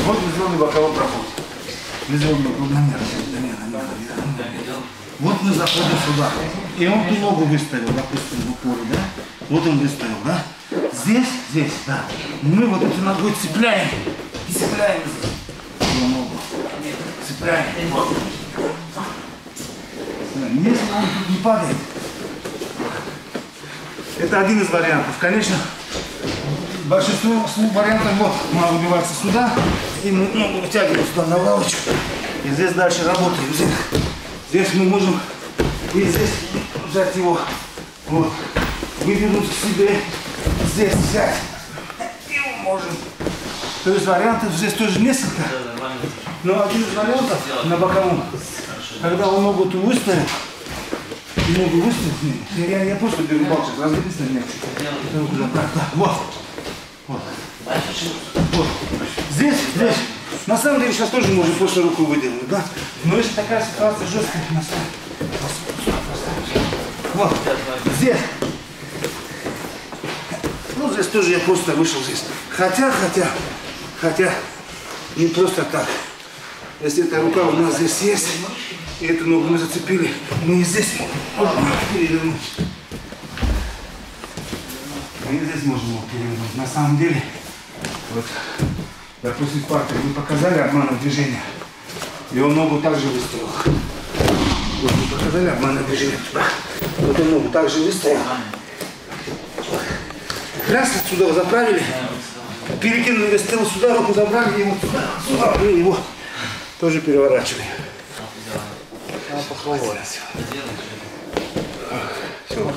Вот мы сделали боковой проход. Вот мы заходим сюда. И он ту ногу выставил, допустим, в упоре, да? Вот он выставил, да? Здесь, да. Мы вот эту ногой цепляем. Цепляем его ногу. Цепляем. Вот. Если он тут не падает, это один из вариантов. Конечно, большинство вариантов, вот, мы убиваемся сюда, и мы ногу вытягиваем сюда на лавочку. И здесь дальше работаем. Здесь мы можем и здесь взять его, вот, вывернуть к себе, здесь взять. И можем. То есть вариантов здесь тоже несколько. Но один из вариантов на боковом, когда он ногу тут выставит, ногу выставит, я просто беру балчик, разделись на меня. Вот. Вот. Вот. Здесь. На самом деле сейчас тоже можно просто руку выдернуть, да? Но если такая ситуация жесткая, вот, здесь. Ну, здесь тоже я просто вышел здесь. Хотя, не просто так. Если эта рука у нас здесь есть, и эту ногу мы зацепили, мы и здесь перевернуть. Мы и здесь можем его перевернуть. На самом деле, вот, допустим, в парке мы показали обманное движение, и он ногу также выставил. Вот мы показали обманное движение. Вот он ногу также выставил. Раз отсюда заправили, перекинули стрелу сюда, руку забрали, его сюда, и его тоже переворачивали. Все.